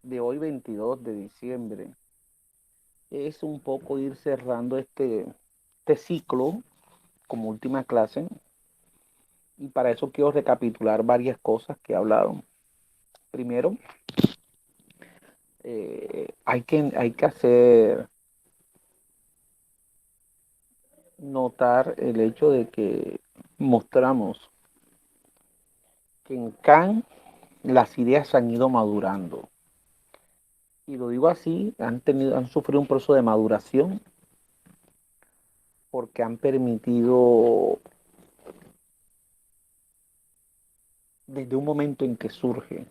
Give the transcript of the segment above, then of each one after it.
De hoy 22 de diciembre es un poco ir cerrando este ciclo como última clase y para eso quiero recapitular varias cosas que he hablado. Primero, hay que hacer notar el hecho de que mostramos que en Kant las ideas han ido madurando. Y lo digo así, han sufrido un proceso de maduración porque han permitido, desde un momento en que surge,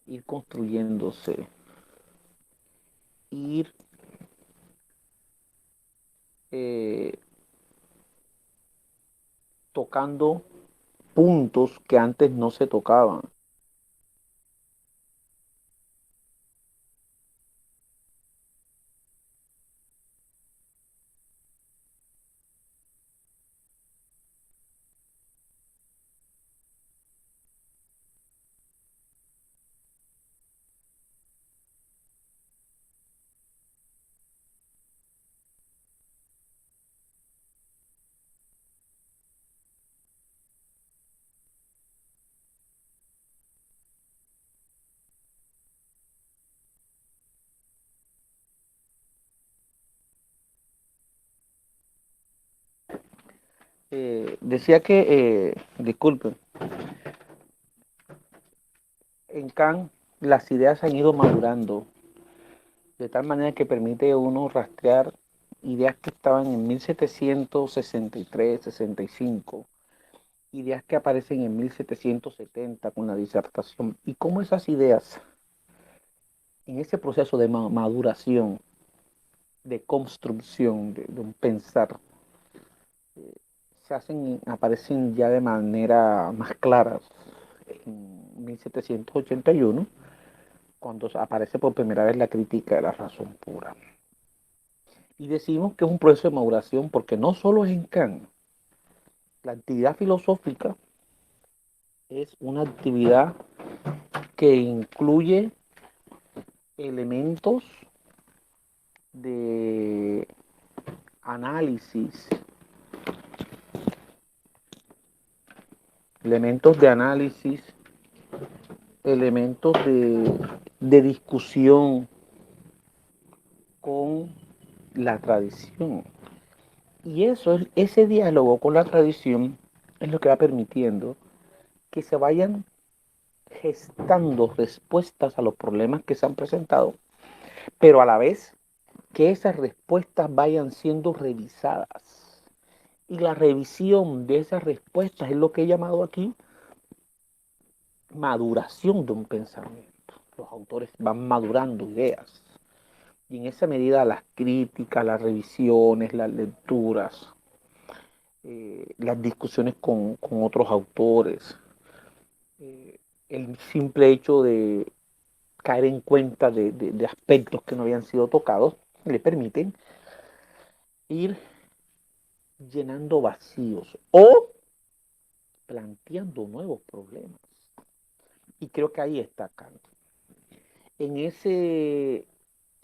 ir construyéndose, ir eh, tocando puntos que antes no se tocaban. Decía que, disculpen, en Kant las ideas han ido madurando de tal manera que permite a uno rastrear ideas que estaban en 1763, 65, ideas que aparecen en 1770 con la disertación, y cómo esas ideas, en ese proceso de maduración, de construcción, de un pensar, aparecen ya de manera más clara en 1781, cuando aparece por primera vez la crítica de la razón pura. Y decimos que es un proceso de maduración porque no solo es en Kant, la actividad filosófica es una actividad que incluye elementos de análisis, elementos de análisis, elementos de discusión con la tradición. Y ese diálogo con la tradición es lo que va permitiendo que se vayan gestando respuestas a los problemas que se han presentado, pero a la vez que esas respuestas vayan siendo revisadas. Y la revisión de esas respuestas es lo que he llamado aquí maduración de un pensamiento. Los autores van madurando ideas. Y en esa medida las críticas, las revisiones, las lecturas, las discusiones con otros autores, eh, el simple hecho de caer en cuenta de aspectos que no habían sido tocados, le permiten ir llenando vacíos o planteando nuevos problemas. Y creo que ahí está Kant. En, ese,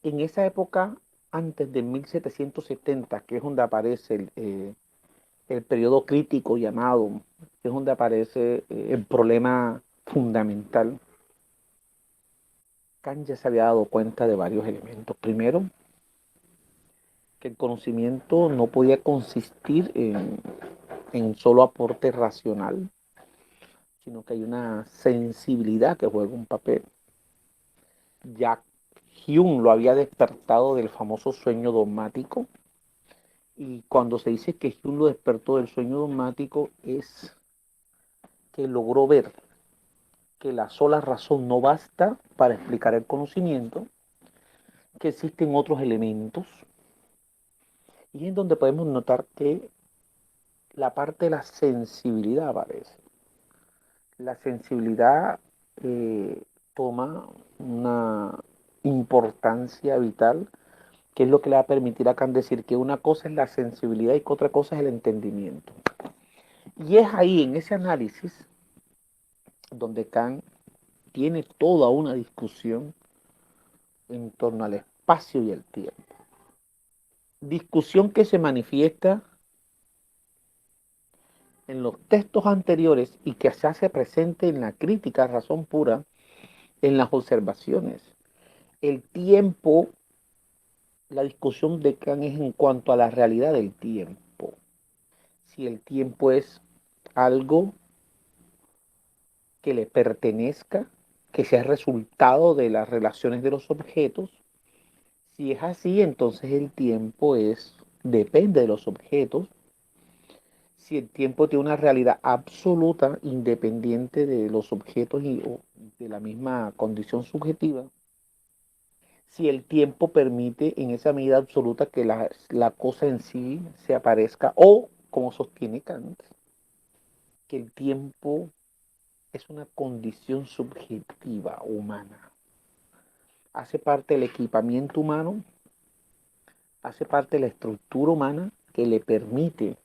en esa época, antes de 1770, que es donde aparece el periodo crítico llamado, que es donde aparece el problema fundamental, Kant ya se había dado cuenta de varios elementos. Primero, que el conocimiento no podía consistir en solo aporte racional, sino que hay una sensibilidad que juega un papel. Ya Hume lo había despertado del famoso sueño dogmático, y cuando se dice que Hume lo despertó del sueño dogmático es que logró ver que la sola razón no basta para explicar el conocimiento, que existen otros elementos, y es donde podemos notar que la parte de la sensibilidad aparece. La sensibilidad toma una importancia vital, que es lo que le va a permitir a Kant decir que una cosa es la sensibilidad y que otra cosa es el entendimiento. Y es ahí, en ese análisis, donde Kant tiene toda una discusión en torno al espacio y el tiempo. Discusión que se manifiesta en los textos anteriores y que se hace presente en la crítica a razón pura en las observaciones. El tiempo, la discusión de Kant es en cuanto a la realidad del tiempo. Si el tiempo es algo que le pertenezca, que sea resultado de las relaciones de los objetos. Si es así, entonces el tiempo depende de los objetos. Si el tiempo tiene una realidad absoluta, independiente de los objetos o de la misma condición subjetiva, si el tiempo permite en esa medida absoluta que la cosa en sí se aparezca, o como sostiene Kant, que el tiempo es una condición subjetiva humana. Hace parte del equipamiento humano, hace parte de la estructura humana que le permite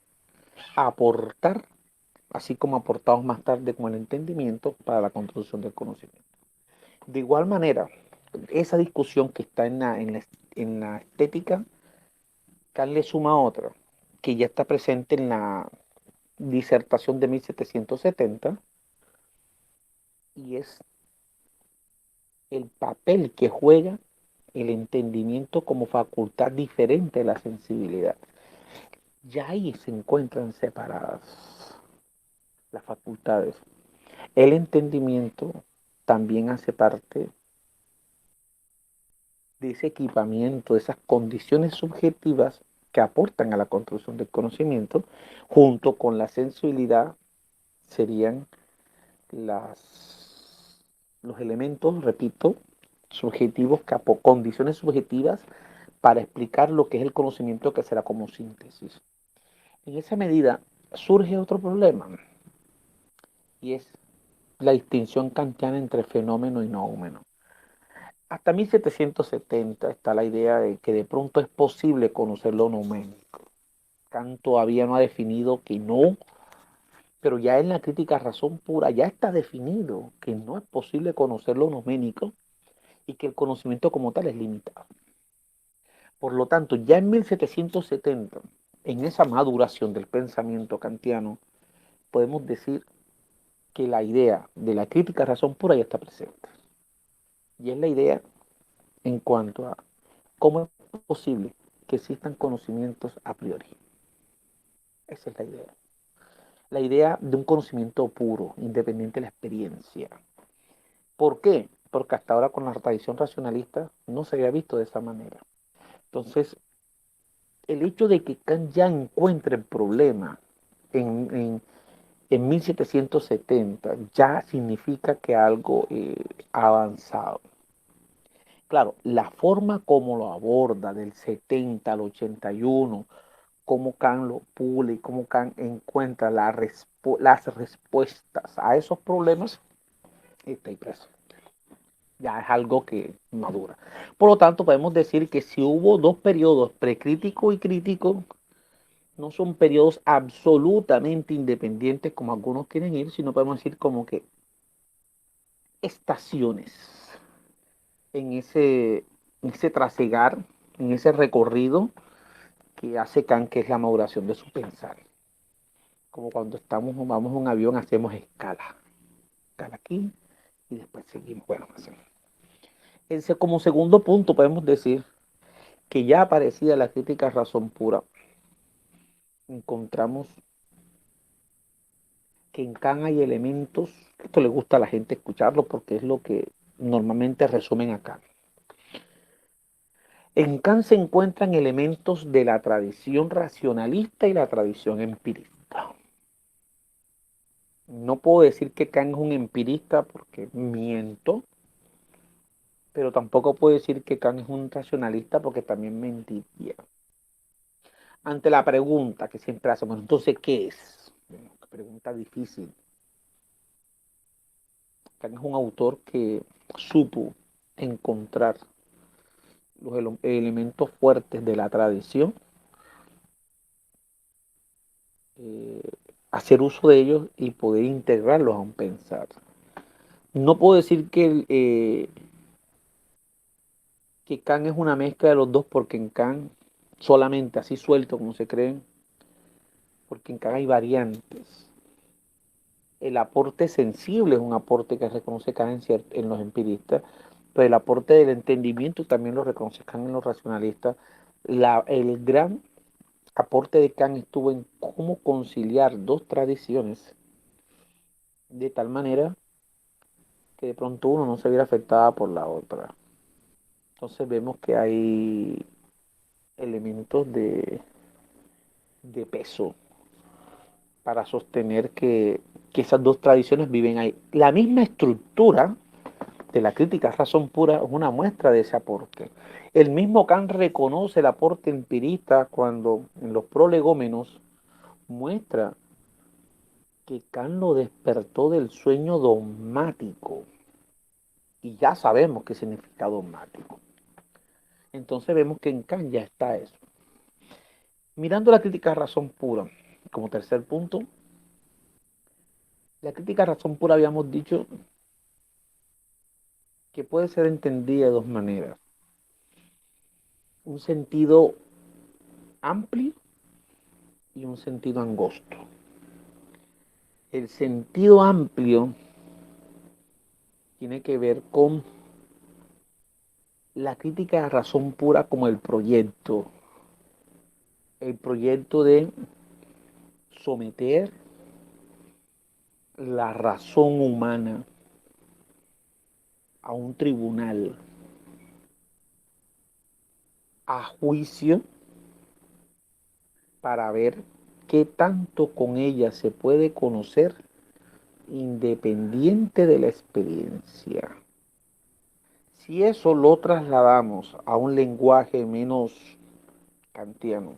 aportar, así como aportamos más tarde con el entendimiento, para la construcción del conocimiento. De igual manera, esa discusión que está en la estética, Kant le suma otra, que ya está presente en la disertación de 1770, y es el papel que juega el entendimiento como facultad diferente de la sensibilidad. Ya ahí se encuentran separadas las facultades. El entendimiento también hace parte de ese equipamiento, de esas condiciones subjetivas que aportan a la construcción del conocimiento, junto con la sensibilidad serían los elementos, repito, subjetivos, condiciones subjetivas para explicar lo que es el conocimiento, que será como síntesis. En esa medida surge otro problema, y es la distinción kantiana entre fenómeno y noumeno. Hasta 1770 está la idea de que de pronto es posible conocer lo numérico. Kant todavía no ha definido que no, pero ya en la crítica a razón pura ya está definido que no es posible conocer lo numérico y que el conocimiento como tal es limitado. Por lo tanto, ya en 1770, en esa maduración del pensamiento kantiano, podemos decir que la idea de la crítica a razón pura ya está presente. Y es la idea en cuanto a cómo es posible que existan conocimientos a priori. Esa es la idea. La idea de un conocimiento puro, independiente de la experiencia. ¿Por qué? Porque hasta ahora con la tradición racionalista no se había visto de esa manera. Entonces, el hecho de que Kant ya encuentre el problema en 1770 ya significa que algo ha avanzado. Claro, la forma como lo aborda del 70 al 81, cómo Kant lo pule y cómo Kant encuentra las respuestas a esos problemas, está ahí preso. Ya es algo que madura. Por lo tanto, podemos decir que si hubo dos periodos, precrítico y crítico, no son periodos absolutamente independientes como algunos quieren ir, sino podemos decir como que estaciones en ese trasegar, en ese recorrido que hace Kant, que es la maduración de su pensar. Como cuando vamos en un avión, hacemos escala. Escala aquí y después seguimos. Bueno, como segundo punto podemos decir que ya aparecida la crítica a razón pura, encontramos que en Kant hay elementos, esto le gusta a la gente escucharlo porque es lo que normalmente resumen acá. En Kant se encuentran elementos de la tradición racionalista y la tradición empirista. No puedo decir que Kant es un empirista porque miento, pero tampoco puedo decir que Kant es un racionalista porque también mentiría. Ante la pregunta que siempre hacemos, entonces, ¿qué es? Bueno, pregunta difícil. Kant es un autor que supo encontrar los elementos fuertes de la tradición, eh, hacer uso de ellos y poder integrarlos a un pensar. No puedo decir que Kant es una mezcla de los dos, porque en Kant, solamente así suelto como se creen, porque en Kant hay variantes. El aporte sensible es un aporte que reconoce Kant en los empiristas, pero el aporte del entendimiento también lo reconoce Kant en los racionalistas. El gran aporte de Kant estuvo en cómo conciliar dos tradiciones de tal manera que de pronto uno no se viera afectada por la otra. Entonces vemos que hay elementos de peso para sostener que esas dos tradiciones viven ahí. La misma estructura de la crítica a razón pura es una muestra de ese aporte. El mismo Kant reconoce el aporte empirista cuando en los prolegómenos muestra que Kant lo despertó del sueño dogmático. Y ya sabemos qué significa dogmático. Entonces vemos que en Kant ya está eso. Mirando la crítica a razón pura, como tercer punto, la crítica a razón pura habíamos dicho que puede ser entendida de dos maneras. Un sentido amplio y un sentido angosto. El sentido amplio tiene que ver con la crítica a razón pura como el proyecto de someter la razón humana a un tribunal, a juicio, para ver qué tanto con ella se puede conocer independiente de la experiencia. Si eso lo trasladamos a un lenguaje menos kantiano,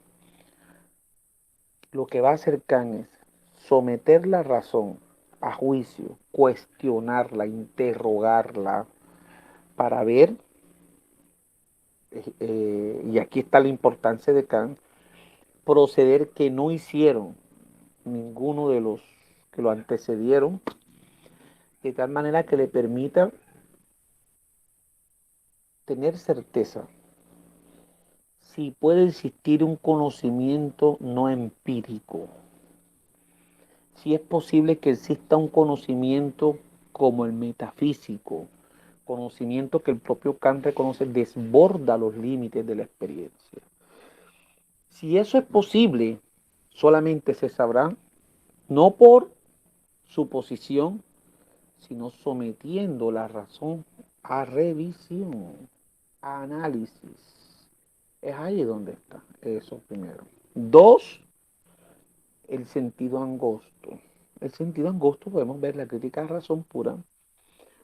lo que va a hacer Kant es someter la razón a juicio, cuestionarla, interrogarla, para ver, y aquí está la importancia de Kant, proceder que no hicieron ninguno de los que lo antecedieron, de tal manera que le permita tener certeza si puede existir un conocimiento no empírico, si es posible que exista un conocimiento como el metafísico, conocimiento que el propio Kant reconoce desborda los límites de la experiencia. Si eso es posible, solamente se sabrá, no por suposición, sino sometiendo la razón a revisión, a análisis. Es ahí donde está eso primero. Dos, el sentido angosto. El sentido angosto podemos ver la crítica a razón pura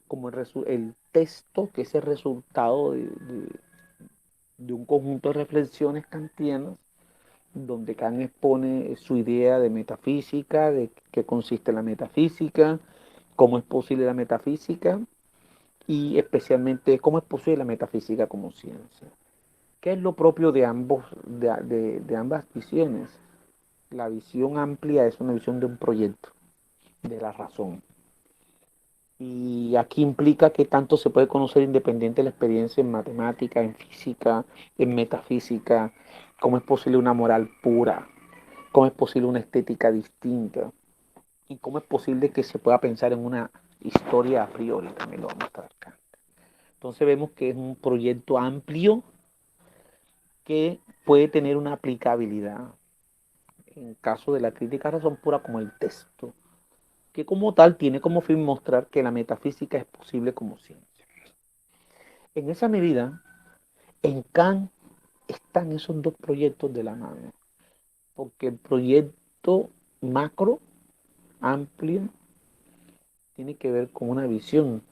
como el texto que es el resultado de un conjunto de reflexiones kantianas donde Kant expone su idea de metafísica, de qué consiste la metafísica, cómo es posible la metafísica y especialmente cómo es posible la metafísica como ciencia. ¿Qué es lo propio de ambas visiones? La visión amplia es una visión de un proyecto, de la razón. Y aquí implica que tanto se puede conocer independiente de la experiencia en matemática, en física, en metafísica, cómo es posible una moral pura, cómo es posible una estética distinta y cómo es posible que se pueda pensar en una historia a priori, también lo vamos a estar acá. Entonces vemos que es un proyecto amplio que puede tener una aplicabilidad en caso de la crítica a razón pura como el texto, que como tal tiene como fin mostrar que la metafísica es posible como ciencia. En esa medida, en Kant están esos dos proyectos de la mano, porque el proyecto macro, amplio, tiene que ver con una visión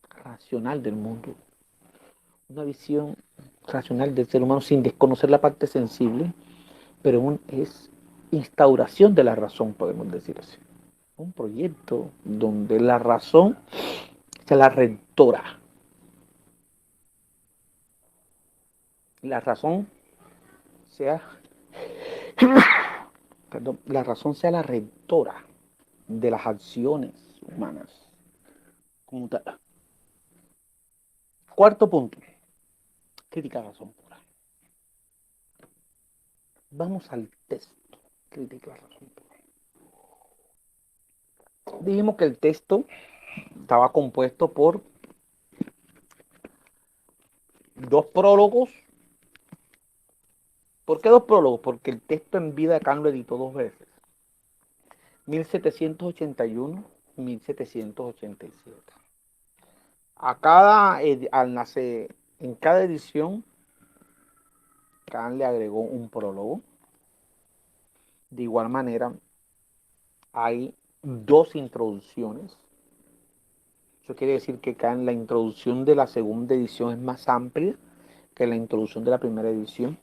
racional del mundo, una visión racional del ser humano sin desconocer la parte sensible, pero es instauración de la razón, podemos decir así. Un proyecto donde la razón sea la rectora, la razón sea, la razón sea la rectora de las acciones humanas. como tal. Cuarto punto, crítica a la razón pura. Vamos al texto, crítica a la razón pura. Dijimos que el texto estaba compuesto por dos prólogos. ¿Por qué dos prólogos? Porque el texto en vida de Kant lo editó dos veces, 1781 y 1787. En cada edición, Kant le agregó un prólogo. De igual manera, hay dos introducciones. Eso quiere decir que Kant, la introducción de la segunda edición es más amplia que la introducción de la primera edición.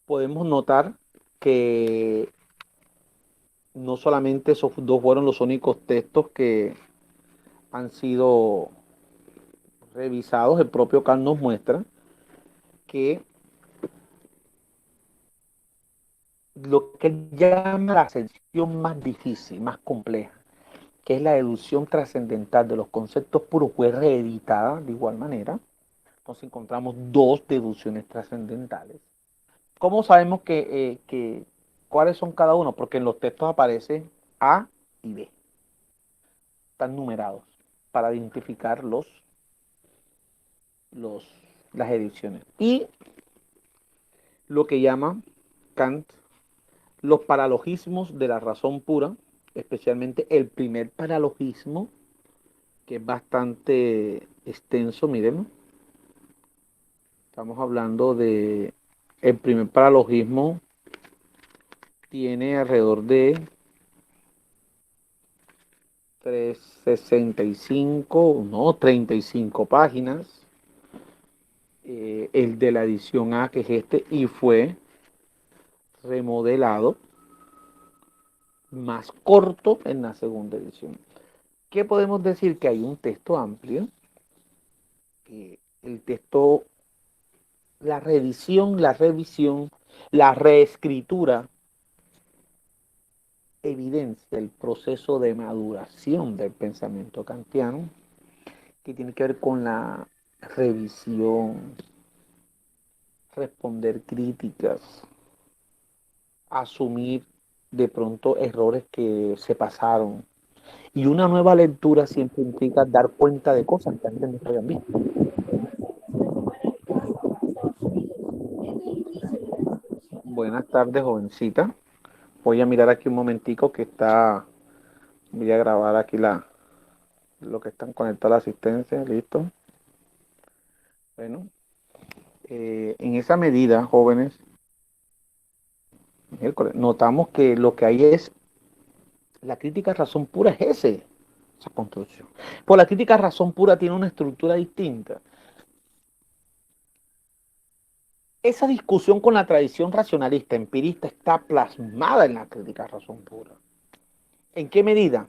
Podemos notar que no solamente esos dos fueron los únicos textos que han sido revisados, el propio Kant nos muestra que lo que él llama la sección más difícil, más compleja, que es la deducción trascendental de los conceptos puros, fue reeditada de igual manera. Entonces encontramos dos deducciones trascendentales. ¿Cómo sabemos cuáles son cada uno? Porque en los textos aparece A y B. Están numerados para identificar los, las ediciones. Y lo que llama Kant los paralogismos de la razón pura, especialmente el primer paralogismo, que es bastante extenso, miren. Estamos hablando de el primer paralogismo tiene alrededor de 365, no, 35 páginas. El de la edición A, que es este, y fue remodelado más corto en la segunda edición. ¿Qué podemos decir? Que hay un texto amplio, el texto, la reedición, la revisión, la reescritura evidencia el proceso de maduración del pensamiento kantiano, que tiene que ver con la revisión, responder críticas, asumir de pronto errores que se pasaron. Y una nueva lectura siempre implica dar cuenta de cosas que antes no se habían visto. Buenas tardes, jovencita. Voy a mirar aquí un momentico que está, voy a grabar aquí lo que están conectados a la asistencia, listo. Bueno, en esa medida, jóvenes, notamos que lo que hay es la crítica razón pura es esa construcción. Pues la crítica razón pura tiene una estructura distinta. Esa discusión con la tradición racionalista empirista está plasmada en la crítica razón pura. ¿En qué medida?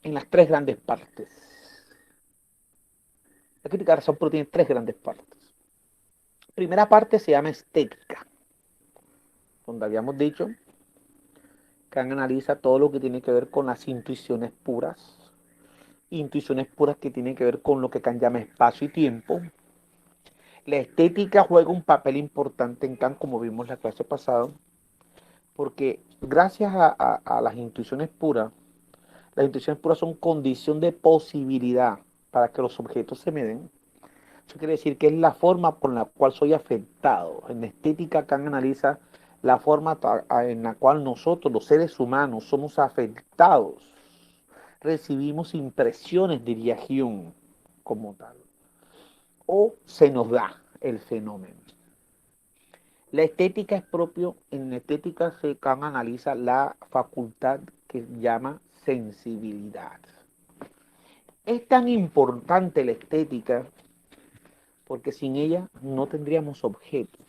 En las tres grandes partes. La crítica razón pura tiene tres grandes partes. Primera parte se llama estética, donde habíamos dicho que analiza todo lo que tiene que ver con las intuiciones puras que tienen que ver con lo que Kant llama espacio y tiempo. La estética juega un papel importante en Kant, como vimos la clase pasada, porque gracias a las intuiciones puras son condición de posibilidad para que los objetos se meden. Eso quiere decir que es la forma por la cual soy afectado. En la estética, Kant analiza la forma en la cual nosotros, los seres humanos, somos afectados. Recibimos impresiones de viación como tal. O se nos da el fenómeno. La estética es propio, en la estética Kant analiza la facultad que llama sensibilidad. Es tan importante la estética porque sin ella no tendríamos objetos.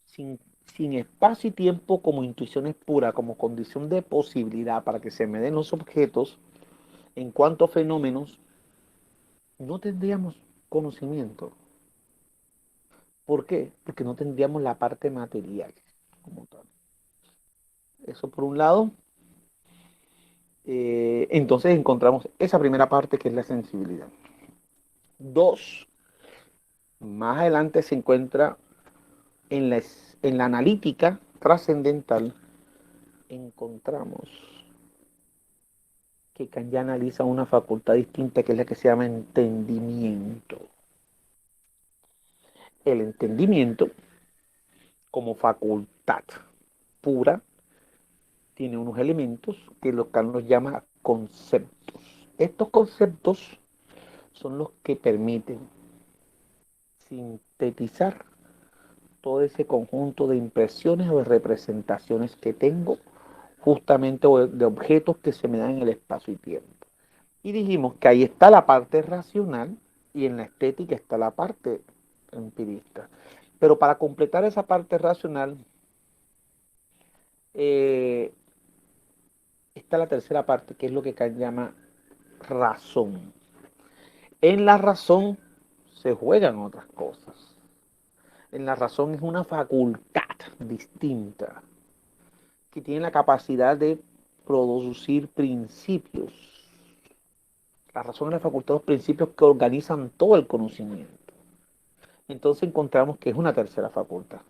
Sin, sin espacio y tiempo como intuiciones puras, como condición de posibilidad para que se me den los objetos, en cuanto a fenómenos, no tendríamos conocimiento. ¿Por qué? Porque no tendríamos la parte material como tal. Eso por un lado. Entonces encontramos esa primera parte que es la sensibilidad. Dos, más adelante se encuentra en la analítica trascendental, encontramos que Kant ya analiza una facultad distinta que es la que se llama entendimiento. El entendimiento como facultad pura tiene unos elementos que Kant los llama conceptos. Estos conceptos son los que permiten sintetizar todo ese conjunto de impresiones o de representaciones que tengo justamente de objetos que se me dan en el espacio y tiempo. Y dijimos que ahí está la parte racional y en la estética está la parte empirista. Pero para completar esa parte racional, eh, está la tercera parte, que es lo que Kant llama razón. En la razón se juegan otras cosas. En la razón es una facultad distinta que tiene la capacidad de producir principios. La razón es la facultad de los principios que organizan todo el conocimiento. Entonces encontramos que es una tercera facultad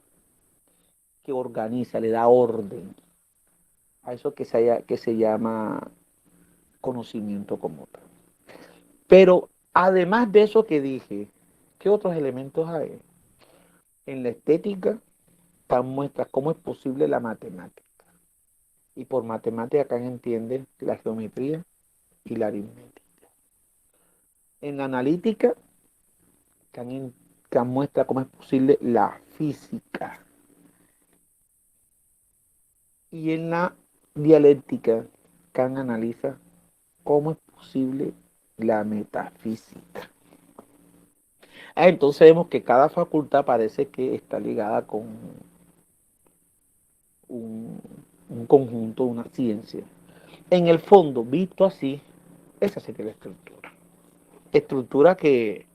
que organiza, le da orden a eso que se llama conocimiento como tal. Pero además de eso que dije, ¿qué otros elementos hay? En la estética están muestras cómo es posible la matemática. Y por matemática acá entienden la geometría y la aritmética. En la analítica, que muestra cómo es posible la física. Y en la dialéctica, Kant analiza cómo es posible la metafísica. Entonces vemos que cada facultad parece que está ligada con un, un conjunto, una ciencia. En el fondo, visto así, esa sería la estructura. Estructura que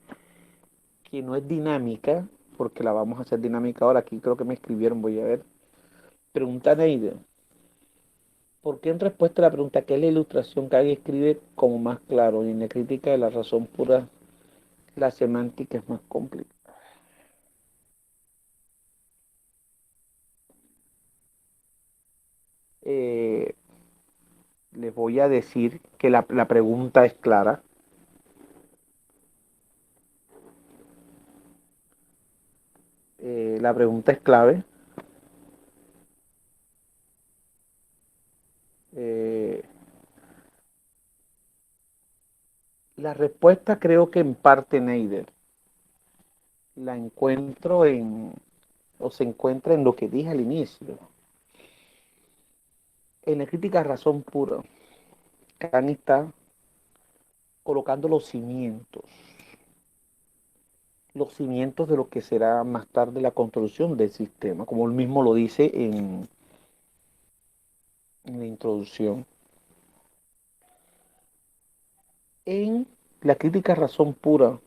no es dinámica, porque la vamos a hacer dinámica ahora. Aquí creo que me escribieron, voy a ver. Pregunta Neide. ¿Por qué en respuesta a la pregunta qué es la ilustración que alguien escribe como más claro y en la crítica de la razón pura la semántica es más complicada? Eh, Les voy a decir que la pregunta es clara. La pregunta es clave. Eh, la respuesta creo que en parte, Neider, la encuentro o se encuentra en lo que dije al inicio. En la crítica razón pura, Kant está colocando los cimientos de lo que será más tarde la construcción del sistema, como él mismo lo dice en la introducción. En la crítica razón pura,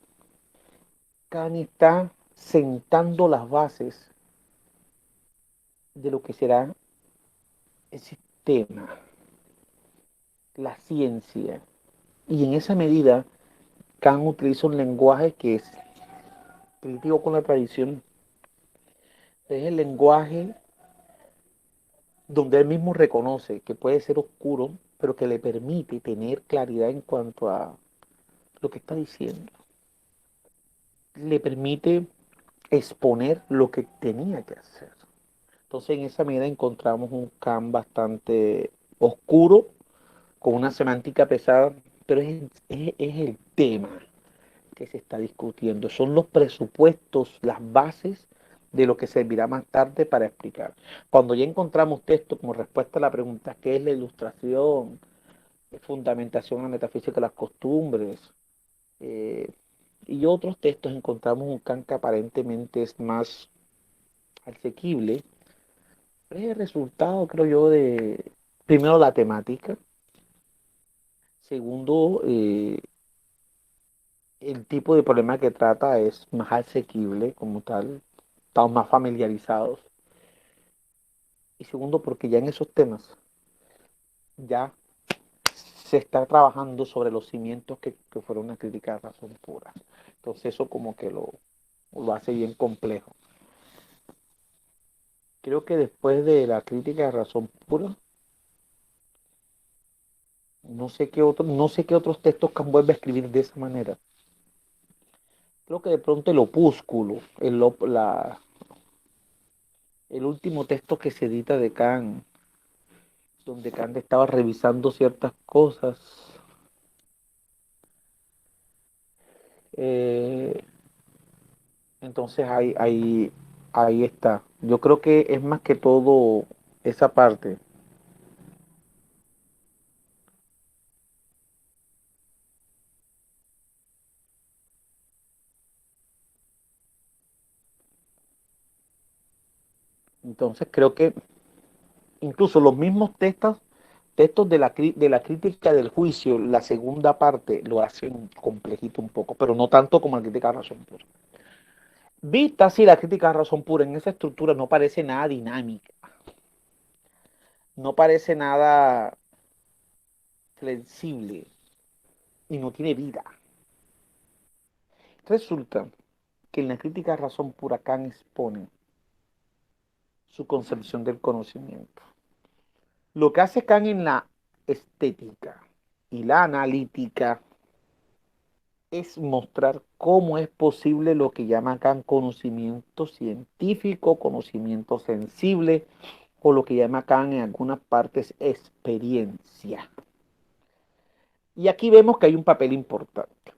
Kant está sentando las bases de lo que será el sistema, la ciencia. Y en esa medida, Kant utiliza un lenguaje que es crítico con la tradición. Es el lenguaje donde él mismo reconoce que puede ser oscuro, pero que le permite tener claridad en cuanto a lo que está diciendo. Le permite exponer lo que tenía que hacer. Entonces, en esa medida encontramos un Kant bastante oscuro, con una semántica pesada, pero es el tema que se está discutiendo. Son los presupuestos, las bases de lo que servirá más tarde para explicar. Cuando ya encontramos texto como respuesta a la pregunta ¿qué es la ilustración? Fundamentación en la metafísica de las costumbres, eh, y otros textos, encontramos un Kant que aparentemente es más asequible. Es el resultado, creo yo, de, primero, la temática. Segundo, el tipo de problema que trata es más asequible como tal. Estamos más familiarizados. Y segundo, porque ya en esos temas ya se está trabajando sobre los cimientos que fueron una crítica de razón pura. Entonces eso como que lo hace bien complejo. Creo que después de la crítica de razón pura, no sé qué otros textos Kant vuelve a escribir de esa manera. Creo que de pronto el opúsculo, el último texto que se edita de Kant, donde Kant estaba revisando ciertas cosas. Eh, entonces ahí está. Yo creo que es más que todo esa parte. Entonces creo que incluso los mismos textos de la crítica del juicio, la segunda parte, lo hacen complejito un poco, pero no tanto como la crítica de razón pura. Vista así la crítica de razón pura, en esa estructura no parece nada dinámica, no parece nada flexible y no tiene vida. Resulta que en la crítica de razón pura Kant expone su concepción del conocimiento. Lo que hace Kant en la estética y la analítica es mostrar cómo es posible lo que llama Kant conocimiento científico, conocimiento sensible, o lo que llama Kant en algunas partes experiencia. Y aquí vemos que hay un papel importante.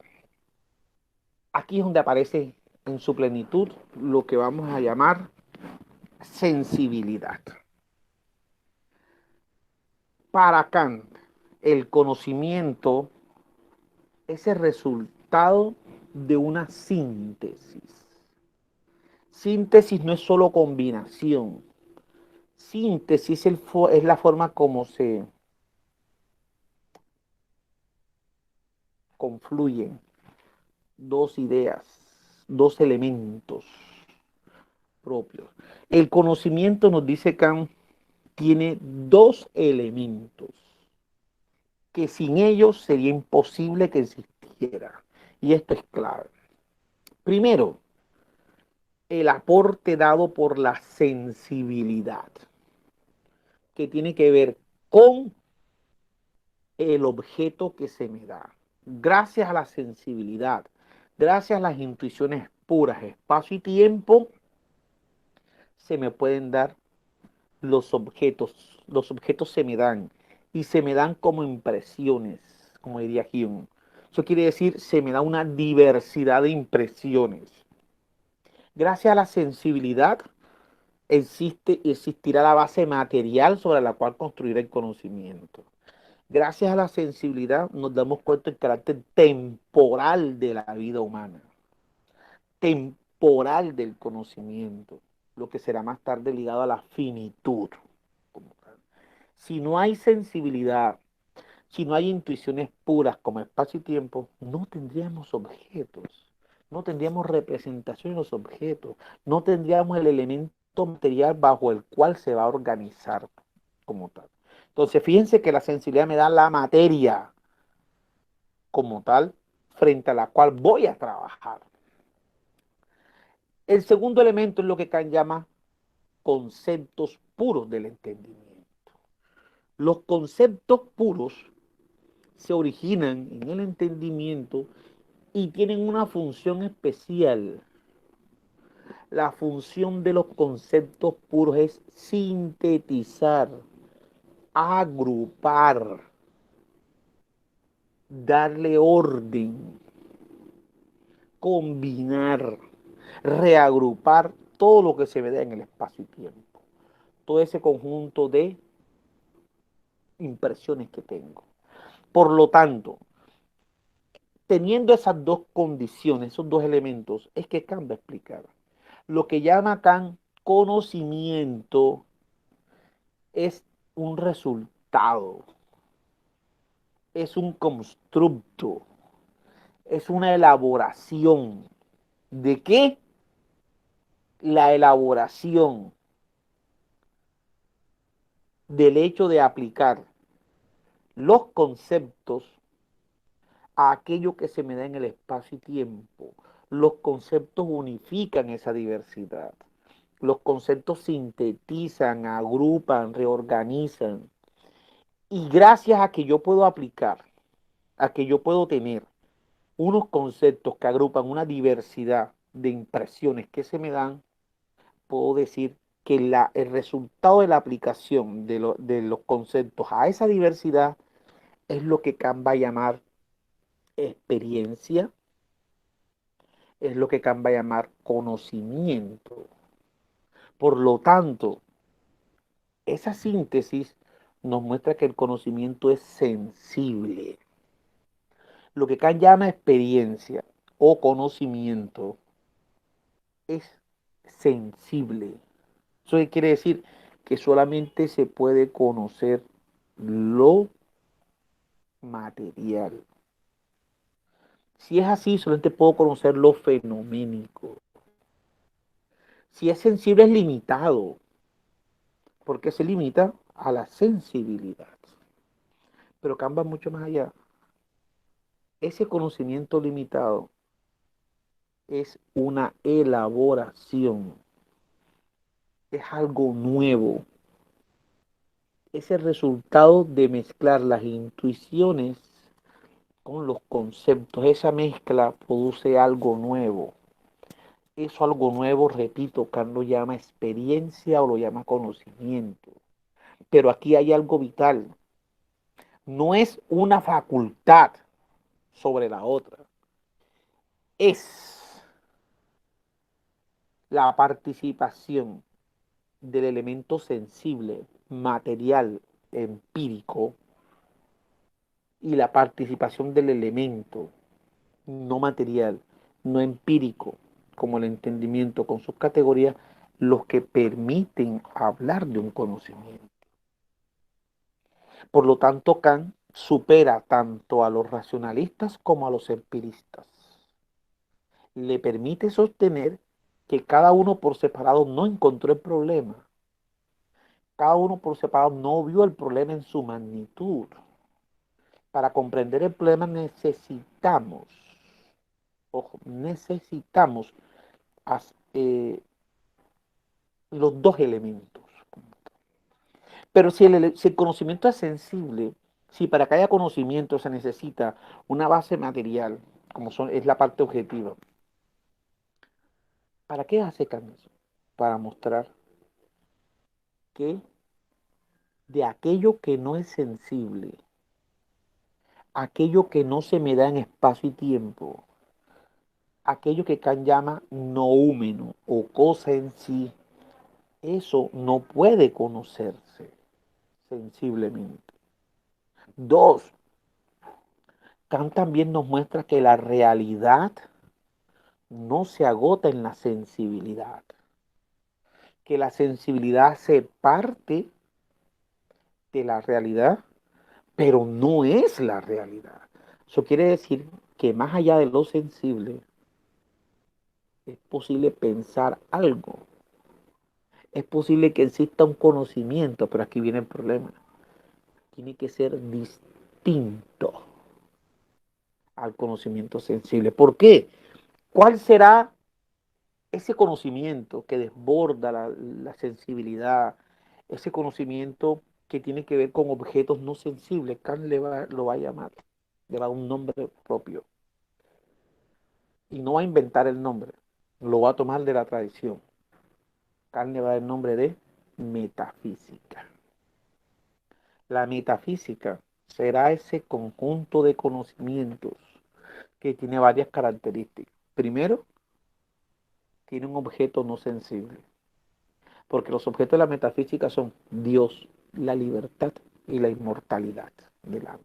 Aquí es donde aparece en su plenitud lo que vamos a llamar sensibilidad. Para Kant, el conocimiento es el resultado de una síntesis. Síntesis no es solo combinación. Síntesis es la forma como se confluyen dos ideas, dos elementos propios. El conocimiento, nos dice Kant, tiene dos elementos que sin ellos sería imposible que existiera. Y esto es clave. Primero, el aporte dado por la sensibilidad, que tiene que ver con el objeto que se me da. Gracias a la sensibilidad, gracias a las intuiciones puras, espacio y tiempo, se me pueden dar los objetos. Los objetos se me dan y se me dan como impresiones, como diría Hume. Eso quiere decir, se me da una diversidad de impresiones. Gracias a la sensibilidad existirá la base material sobre la cual construir el conocimiento. Gracias a la sensibilidad nos damos cuenta del carácter temporal de la vida humana, temporal del conocimiento, lo que será más tarde ligado a la finitud. Si no hay sensibilidad, si no hay intuiciones puras como espacio y tiempo, no tendríamos objetos, no tendríamos representación en los objetos, no tendríamos el elemento material bajo el cual se va a organizar como tal. Entonces, fíjense que la sensibilidad me da la materia como tal frente a la cual voy a trabajar. El segundo elemento es lo que Kant llama conceptos puros del entendimiento. Los conceptos puros se originan en el entendimiento y tienen una función especial. La función de los conceptos puros es sintetizar, agrupar, darle orden, combinar, reagrupar todo lo que se ve en el espacio y tiempo. Todo ese conjunto de impresiones que tengo. Por lo tanto, teniendo esas dos condiciones, esos dos elementos, es que Kant va a explicar. Lo que llama Kant conocimiento es un resultado, es un constructo, es una elaboración. ¿De qué? La elaboración del hecho de aplicar los conceptos a aquello que se me da en el espacio y tiempo. Los conceptos unifican esa diversidad. Los conceptos sintetizan, agrupan, reorganizan. Y gracias a que yo puedo aplicar, a que yo puedo tener unos conceptos que agrupan una diversidad de impresiones que se me dan, puedo decir que el resultado de la aplicación de los conceptos a esa diversidad es lo que Kant va a llamar experiencia, es lo que Kant va a llamar conocimiento. Por lo tanto, esa síntesis nos muestra que el conocimiento es sensible. Lo que Kant llama experiencia o conocimiento es sensible. Eso quiere decir que solamente se puede conocer lo material. Si es así, solamente puedo conocer lo fenoménico. Si es sensible, es limitado, porque se limita a la sensibilidad. Pero cambia mucho más allá. Ese conocimiento limitado es una elaboración, es algo nuevo, es el resultado de mezclar las intuiciones con los conceptos. Esa mezcla produce algo nuevo. Eso algo nuevo, repito, Kant lo llama experiencia o lo llama conocimiento. Pero aquí hay algo vital. No es una facultad sobre la otra. Es la participación del elemento sensible, material, empírico, y la participación del elemento no material, no empírico, como el entendimiento con sus categorías, los que permiten hablar de un conocimiento. Por lo tanto, Kant supera tanto a los racionalistas como a los empiristas. Le permite sostener que cada uno por separado no encontró el problema. Cada uno por separado no vio el problema en su magnitud. Para comprender el problema necesitamos, ojo, necesitamos los dos elementos. Pero si el conocimiento es sensible, si para que haya conocimiento se necesita una base material, es la parte objetiva, ¿para qué hace Kant eso? Para mostrar que de aquello que no es sensible, aquello que no se me da en espacio y tiempo, aquello que Kant llama noúmeno o cosa en sí, eso no puede conocerse sensiblemente. Dos, Kant también nos muestra que la realidad no se agota en la sensibilidad, que la sensibilidad se parte de la realidad, pero no es la realidad. Eso quiere decir que más allá de lo sensible, es posible pensar algo, es posible que exista un conocimiento, pero aquí viene el problema. Tiene que ser distinto al conocimiento sensible. ¿Por qué? ¿Cuál será ese conocimiento que desborda la sensibilidad, ese conocimiento que tiene que ver con objetos no sensibles? Kant lo va a llamar, le va a dar un nombre propio. Y no va a inventar el nombre, lo va a tomar de la tradición. Kant le va a dar el nombre de metafísica. La metafísica será ese conjunto de conocimientos que tiene varias características. Primero, tiene un objeto no sensible, porque los objetos de la metafísica son Dios, la libertad y la inmortalidad del alma.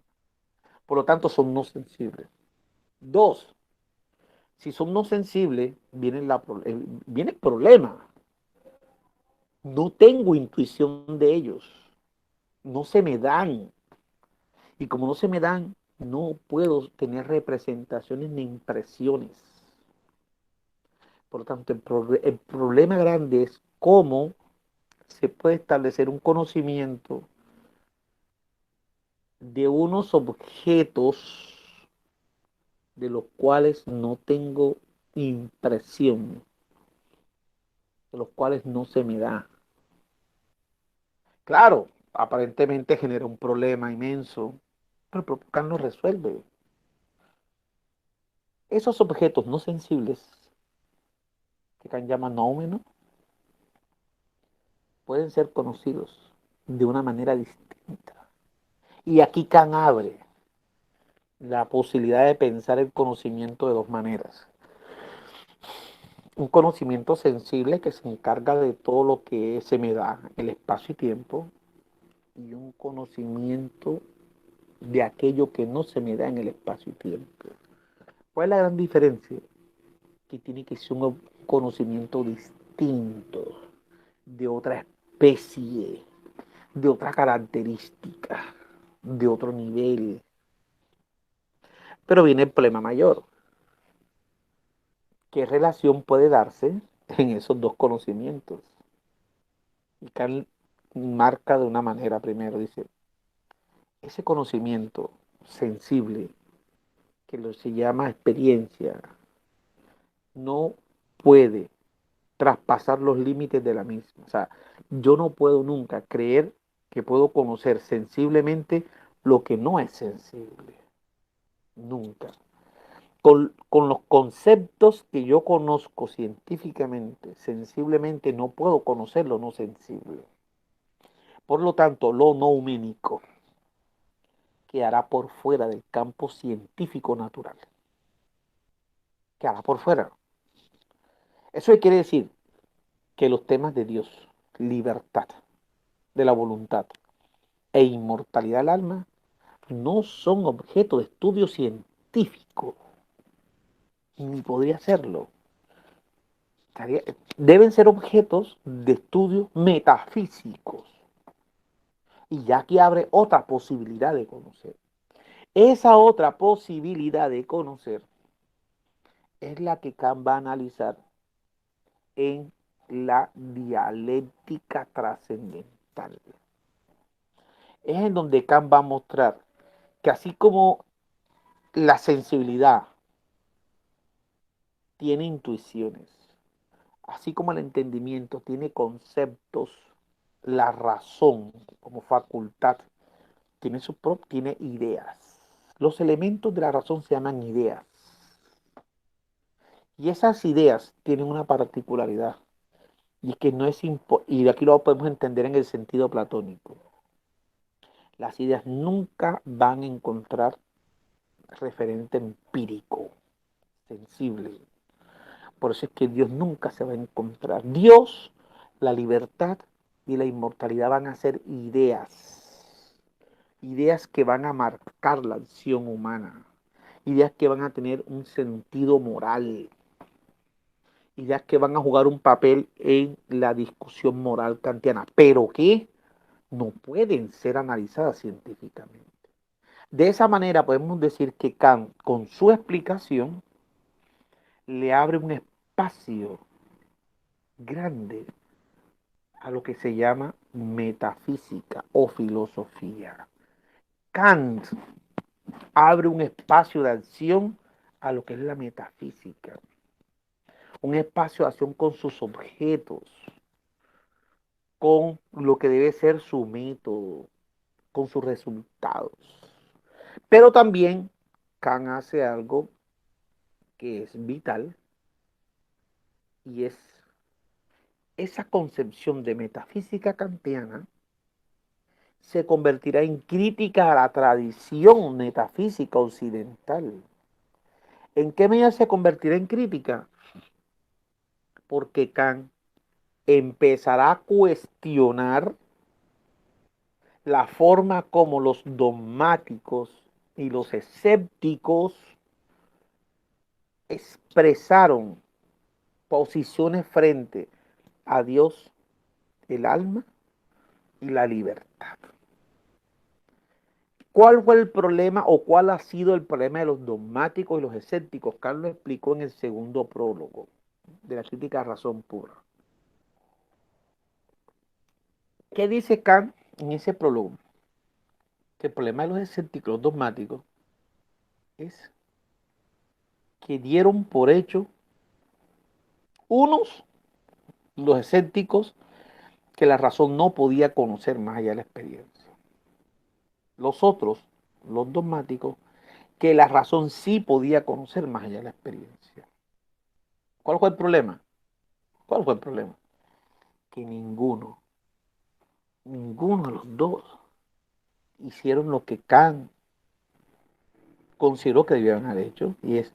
Por lo tanto, son no sensibles. Dos, si son no sensibles, viene el problema. No tengo intuición de ellos, no se me dan. Y como no se me dan, no puedo tener representaciones ni impresiones. Por lo tanto, el problema grande es cómo se puede establecer un conocimiento de unos objetos de los cuales no tengo impresión, de los cuales no se me da. Claro, aparentemente genera un problema inmenso, pero el propio Kant lo resuelve. Esos objetos no sensibles, que Kant llama nómenos, pueden ser conocidos de una manera distinta. Y aquí Kant abre la posibilidad de pensar el conocimiento de dos maneras. Un conocimiento sensible que se encarga de todo lo que se me da, el espacio y tiempo, y un conocimiento de aquello que no se me da en el espacio y tiempo. ¿Cuál es la gran diferencia? Que tiene que ser un conocimiento distinto, de otra especie, de otra característica, de otro nivel. Pero viene el problema mayor. ¿Qué relación puede darse en esos dos conocimientos? Y Kant marca de una manera primero, dice, ese conocimiento sensible, que lo se llama experiencia, no puede traspasar los límites de la misma. O sea, yo no puedo nunca creer que puedo conocer sensiblemente lo que no es sensible. Nunca. Con los conceptos que yo conozco científicamente, sensiblemente, no puedo conocer lo no sensible. Por lo tanto, lo noumenico quedará por fuera del campo científico natural. Quedará por fuera. Eso quiere decir que los temas de Dios, libertad de la voluntad e inmortalidad del alma no son objeto de estudio científico, ni podría serlo. Deben ser objetos de estudio metafísicos. Y ya aquí abre otra posibilidad de conocer. Esa otra posibilidad de conocer es la que Kant va a analizar en la dialéctica trascendental. Es en donde Kant va a mostrar que así como la sensibilidad tiene intuiciones, así como el entendimiento tiene conceptos, la razón como facultad tiene ideas. Los elementos de la razón se llaman ideas. Y esas ideas tienen una particularidad. Y es que no es y aquí lo podemos entender en el sentido platónico. Las ideas nunca van a encontrar referente empírico, sensible. Por eso es que Dios nunca se va a encontrar. Dios, la libertad y la inmortalidad van a ser ideas. Ideas que van a marcar la acción humana. Ideas que van a tener un sentido moral. Ideas que van a jugar un papel en la discusión moral kantiana. Pero que no pueden ser analizadas científicamente. De esa manera podemos decir que Kant, con su explicación, le abre un espacio grande a lo que se llama metafísica o filosofía. Kant abre un espacio de acción a lo que es la metafísica, un espacio de acción con sus objetos, con lo que debe ser su método, con sus resultados. Pero también Kant hace algo que es vital y es esa concepción de metafísica kantiana se convertirá en crítica a la tradición metafísica occidental. ¿En qué medida se convertirá en crítica? Porque Kant empezará a cuestionar la forma como los dogmáticos y los escépticos expresaron posiciones frente a Dios, el alma y la libertad. ¿Cuál fue el problema o cuál ha sido el problema de los dogmáticos y los escépticos? Carlos explicó en el segundo prólogo de la crítica a razón pura. ¿Qué dice Kant en ese prólogo? que el problema de los escépticos, los dogmáticos, es que dieron por hecho unos, los escépticos, que la razón no podía conocer más allá de la experiencia. Los otros, los dogmáticos, que la razón sí podía conocer más allá de la experiencia. ¿Cuál fue el problema? ¿Cuál fue el problema? Que ninguno de los dos hicieron lo que Kant consideró que debían haber hecho, y es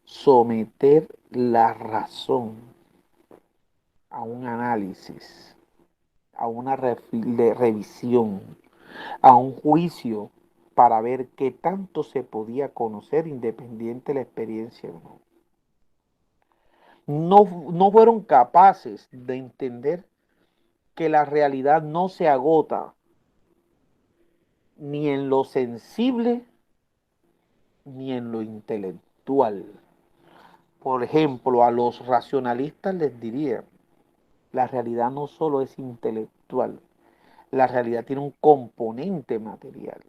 someter la razón a un análisis, a una revisión, a un juicio para ver qué tanto se podía conocer independiente de la experiencia o no. No fueron capaces de entender que la realidad no se agota ni en lo sensible ni en lo intelectual. Por ejemplo, a los racionalistas les diría, la realidad no solo es intelectual, la realidad tiene un componente material.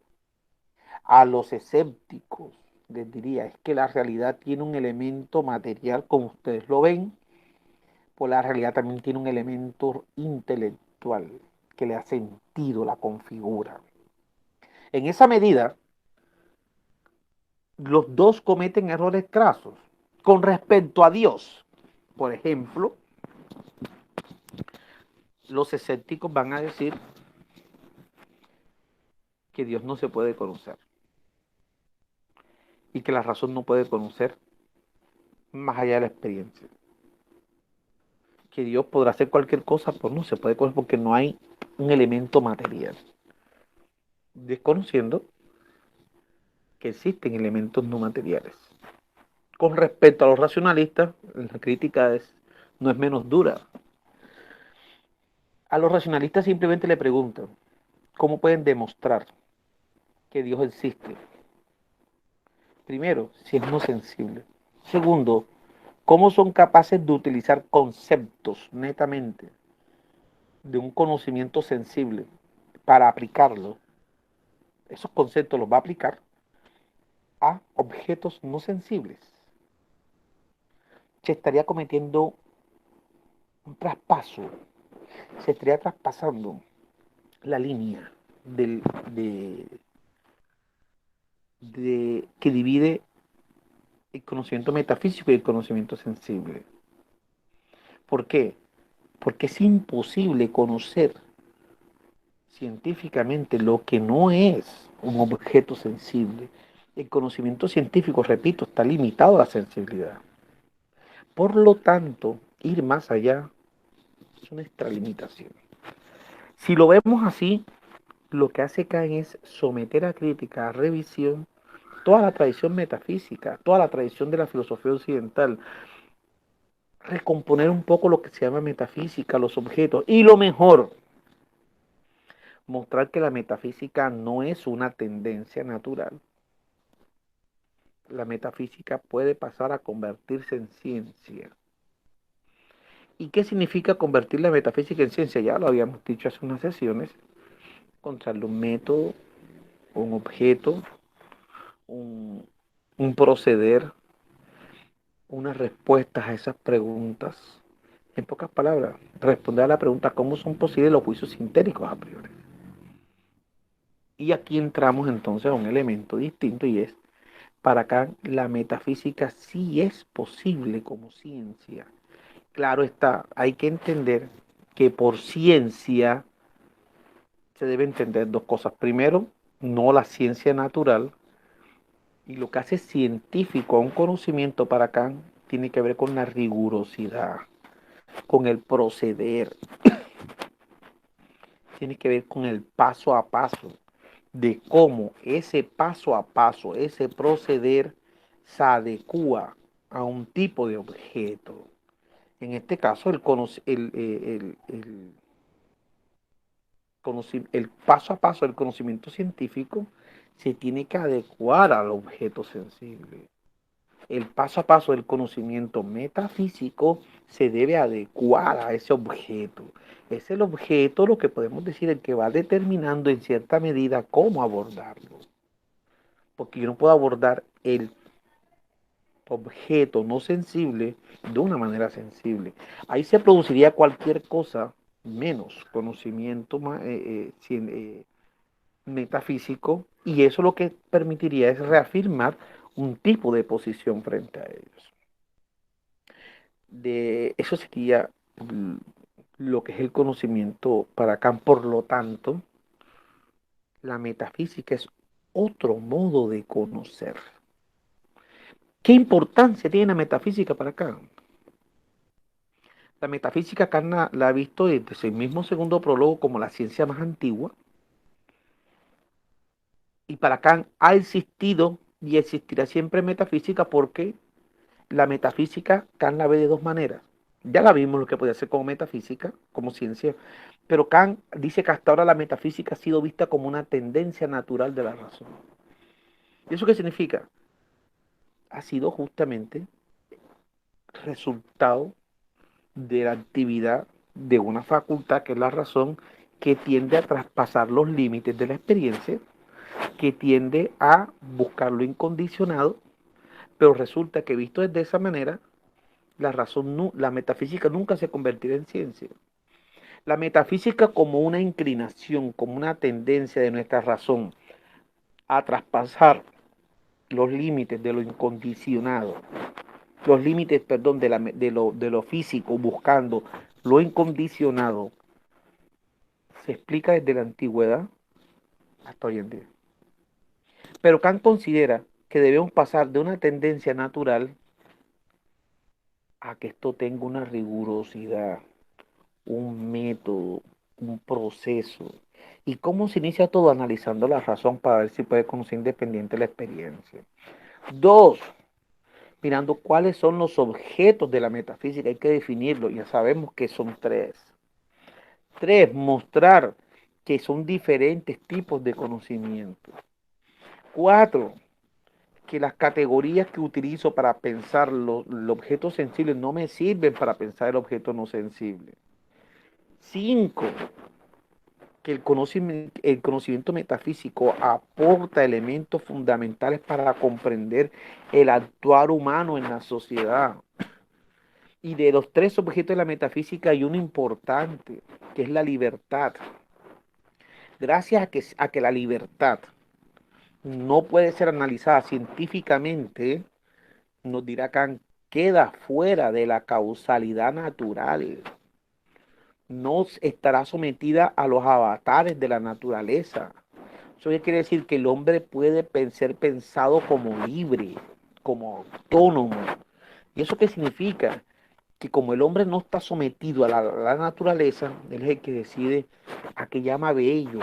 A los escépticos les diría, es que la realidad tiene un elemento material, como ustedes lo ven, pues la realidad también tiene un elemento intelectual que le ha sentido, la configura. En esa medida, los dos cometen errores crasos con respecto a Dios. Por ejemplo, los escépticos van a decir que Dios no se puede conocer y que la razón no puede conocer más allá de la experiencia. Que Dios podrá hacer cualquier cosa, pues no se puede conocer porque no hay un elemento material. Desconociendo que existen elementos no materiales. Con respecto a los racionalistas, la crítica no es menos dura. A los racionalistas simplemente le preguntan, ¿cómo pueden demostrar que Dios existe? Primero, si es no sensible. Segundo, ¿cómo son capaces de utilizar conceptos netamente de un conocimiento sensible para aplicarlo? Esos conceptos los va a aplicar a objetos no sensibles. Se estaría cometiendo un traspaso, se estaría traspasando la línea del, que divide el conocimiento metafísico y el conocimiento sensible. ¿Por qué? Porque es imposible conocer científicamente lo que no es un objeto sensible. El conocimiento científico, repito, está limitado a la sensibilidad. Por lo tanto, ir más allá es una extralimitación. Si lo vemos así, lo que hace Kant es someter a crítica, a revisión, toda la tradición metafísica, toda la tradición de la filosofía occidental, recomponer un poco lo que se llama metafísica, los objetos, y lo mejor, mostrar que la metafísica no es una tendencia natural. La metafísica puede pasar a convertirse en ciencia. ¿Y qué significa convertir la metafísica en ciencia? Ya lo habíamos dicho hace unas sesiones, encontrarle un método, un objeto, un, un proceder, unas respuestas a esas preguntas. En pocas palabras, responder a la pregunta cómo son posibles los juicios sintéricos a priori. Y aquí entramos entonces a un elemento distinto y es, para acá la metafísica sí es posible como ciencia. Claro está, hay que entender que por ciencia se debe entender dos cosas. Primero, no la ciencia natural, y lo que hace científico a un conocimiento para Kant tiene que ver con la rigurosidad, con el proceder, tiene que ver con el paso a paso, de cómo ese paso a paso, ese proceder se adecua a un tipo de objeto. En este caso, el paso a paso del conocimiento científico se tiene que adecuar al objeto sensible. el paso a paso del conocimiento metafísico se debe adecuar a ese objeto. Es el objeto lo que podemos decir el que va determinando en cierta medida cómo abordarlo. Porque yo no puedo abordar el objeto no sensible de una manera sensible. Ahí se produciría cualquier cosa menos conocimiento metafísico, y eso lo que permitiría es reafirmar un tipo de posición frente a ellos. Eso sería lo que es el conocimiento para Kant. Por lo tanto, la metafísica es otro modo de conocer. ¿Qué importancia tiene la metafísica para Kant? La metafísica Kant la ha visto desde el mismo segundo prólogo como la ciencia más antigua, y para Kant ha existido y existirá siempre metafísica porque la metafísica Kant la ve de dos maneras. Ya la vimos lo que puede ser como metafísica, como ciencia, pero Kant dice que hasta ahora la metafísica ha sido vista como una tendencia natural de la razón. ¿Y eso qué significa? Ha sido justamente resultado de la actividad de una facultad que es la razón, que tiende a traspasar los límites de la experiencia, que tiende a buscar lo incondicionado, pero resulta que visto desde esa manera, la metafísica nunca se convertirá en ciencia. La metafísica como una inclinación, como una tendencia de nuestra razón a traspasar los límites de lo incondicionado, los límites, perdón, de lo físico, buscando lo incondicionado, se explica desde la antigüedad hasta hoy en día. Pero Kant considera que debemos pasar de una tendencia natural a que esto tenga una rigurosidad, un método, un proceso. ¿Y cómo se inicia todo? Analizando la razón para ver si puede conocer independiente la experiencia. Dos, mirando cuáles son los objetos de la metafísica. Hay que definirlo, ya sabemos que son tres. Tres, mostrar que son diferentes tipos de conocimiento. Cuatro, que las categorías que utilizo para pensar el objeto sensible no me sirven para pensar el objeto no sensible. Cinco, que el conocimiento metafísico aporta elementos fundamentales para comprender el actuar humano en la sociedad. Y de los tres objetos de la metafísica hay uno importante, que es la libertad. Gracias a que la libertad no puede ser analizada científicamente, nos dirá Kant, queda fuera de la causalidad natural. No estará sometida a los avatares de la naturaleza. Eso quiere decir que el hombre puede ser pensado como libre, como autónomo. ¿Y eso qué significa? Que como el hombre no está sometido a la naturaleza, él es el que decide a qué llama bello.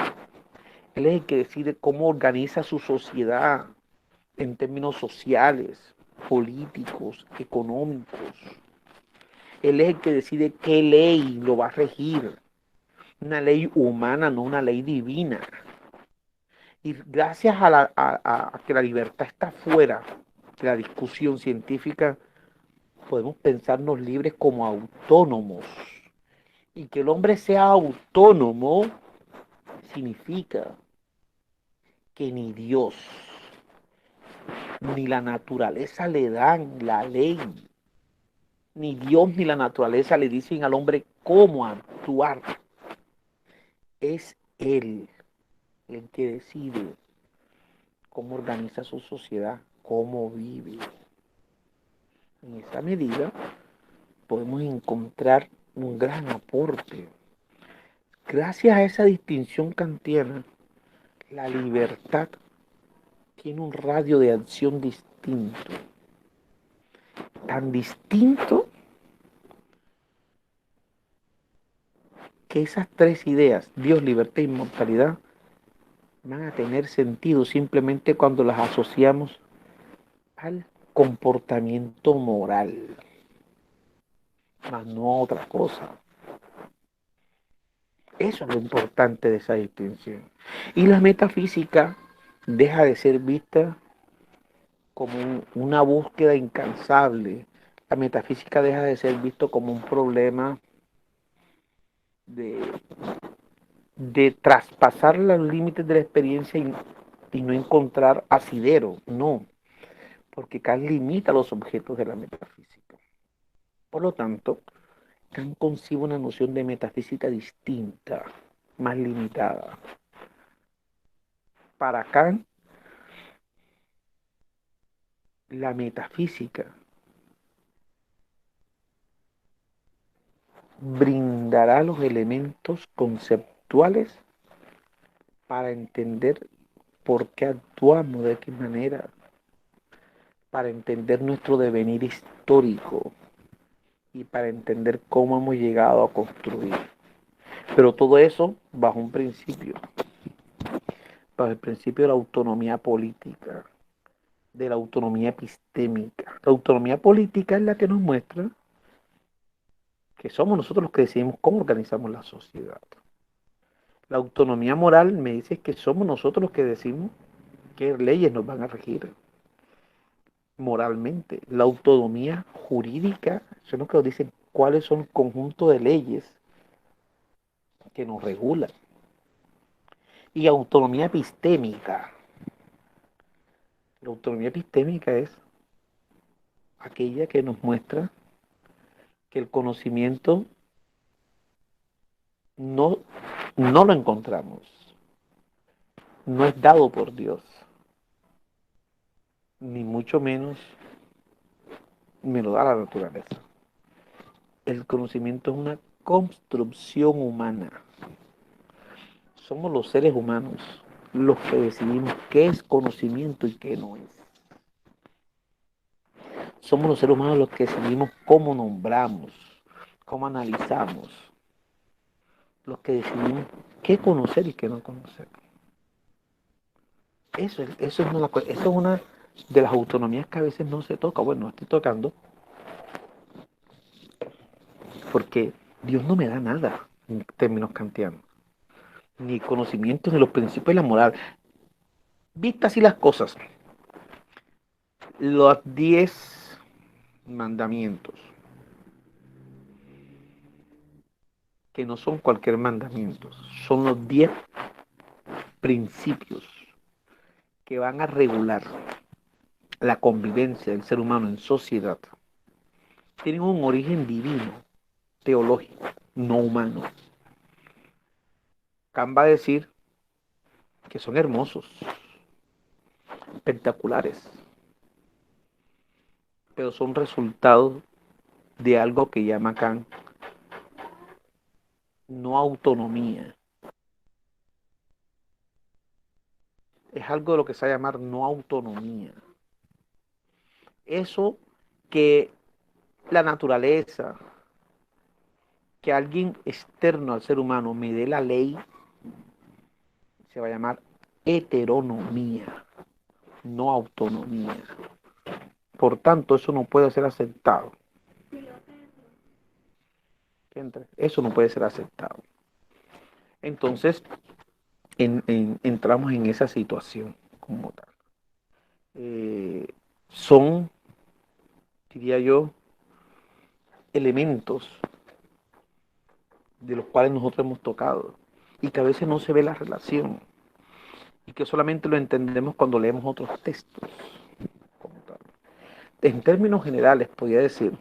Él es el que decide cómo organiza su sociedad en términos sociales, políticos, económicos. Él es el que decide qué ley lo va a regir. Una ley humana, no una ley divina. Y gracias a que la libertad está fuera de la discusión científica, podemos pensarnos libres como autónomos. Y que el hombre sea autónomo significa que ni Dios ni la naturaleza le dan la ley. Ni Dios ni la naturaleza le dicen al hombre cómo actuar. Es Él el que decide cómo organiza su sociedad, cómo vive. En esa medida podemos encontrar un gran aporte. Gracias a esa distinción kantiana, la libertad tiene un radio de acción distinto. Tan distinto que esas tres ideas, Dios, libertad e inmortalidad, van a tener sentido simplemente cuando las asociamos al comportamiento moral, más no a otra cosa. Eso es lo importante de esa distinción. Y la metafísica deja de ser vista como una búsqueda incansable. La metafísica deja de ser visto como un problema de, de traspasar los límites de la experiencia y no encontrar asidero, no, porque Kant limita los objetos de la metafísica. Por lo tanto, Kant concibe una noción de metafísica distinta, más limitada. Para Kant, la metafísica brindará los elementos conceptuales para entender por qué actuamos de qué manera, para entender nuestro devenir histórico y para entender cómo hemos llegado a construir. Pero todo eso bajo un principio, bajo el principio de la autonomía política, de la autonomía epistémica. La autonomía política es la que nos muestra que somos nosotros los que decidimos cómo organizamos la sociedad. La autonomía moral me dice que somos nosotros los que decimos qué leyes nos van a regir moralmente. La autonomía jurídica, son los que nos dicen cuáles son el conjunto de leyes que nos regulan. Y autonomía epistémica. La autonomía epistémica es aquella que nos muestra que el conocimiento no, no lo encontramos, no es dado por Dios, ni mucho menos me lo da la naturaleza. El conocimiento es una construcción humana. Somos los seres humanos los que decidimos qué es conocimiento y qué no es. Somos los seres humanos los que decidimos cómo nombramos, cómo analizamos, los que decidimos qué conocer y qué no conocer. Eso es una de las autonomías que a veces no se toca. Bueno, no estoy tocando porque Dios no me da nada en términos kantianos, ni conocimiento, ni los principios de la moral. Vistas así las cosas, los 10 mandamientos, que no son cualquier mandamiento, son los 10 principios que van a regular la convivencia del ser humano en sociedad, tienen un origen divino, teológico, no humano. Kant va a decir que son hermosos, espectaculares, pero son resultado de algo que llama Kant no autonomía. Es algo de lo que se va a llamar no autonomía. Eso que la naturaleza, que alguien externo al ser humano me dé la ley, se va a llamar heteronomía, no autonomía. Por tanto, eso no puede ser aceptado. Eso no puede ser aceptado. Entonces, entramos en esa situación como tal. Son, diría yo, elementos de los cuales nosotros hemos tocado y que a veces no se ve la relación y que solamente lo entendemos cuando leemos otros textos como tal. En términos generales, podría decir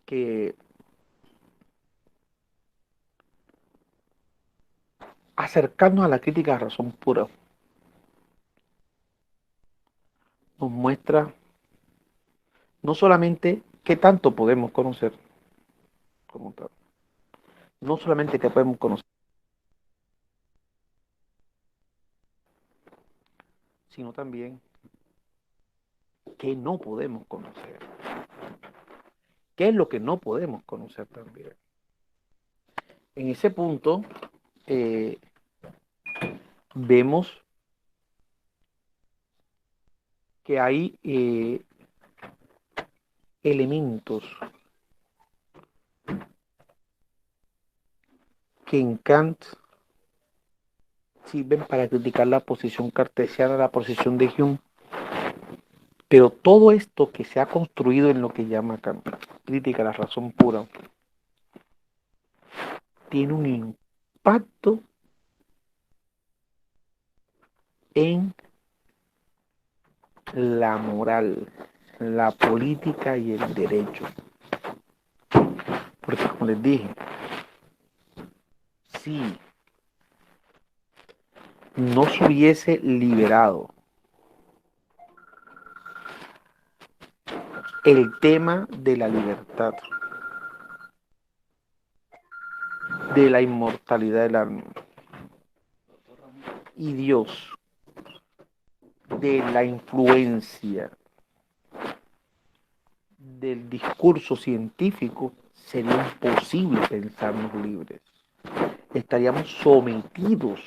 que acercarnos a la crítica de razón pura nos muestra no solamente qué tanto podemos conocer como tal, no solamente qué podemos conocer, sino también qué no podemos conocer. ¿Qué es lo que no podemos conocer también? En ese punto eh, vemos que hay elementos que en Kant sirven para criticar la posición cartesiana, la posición de Hume, Pero todo esto que se ha construido en lo que llama Kant, crítica a la razón pura, tiene un impacto en la moral, la política y el derecho. Porque como les dije, si no se hubiese liberado el tema de la libertad, de la inmortalidad del alma y Dios, de la influencia del discurso científico, sería imposible pensarnos libres. Estaríamos sometidos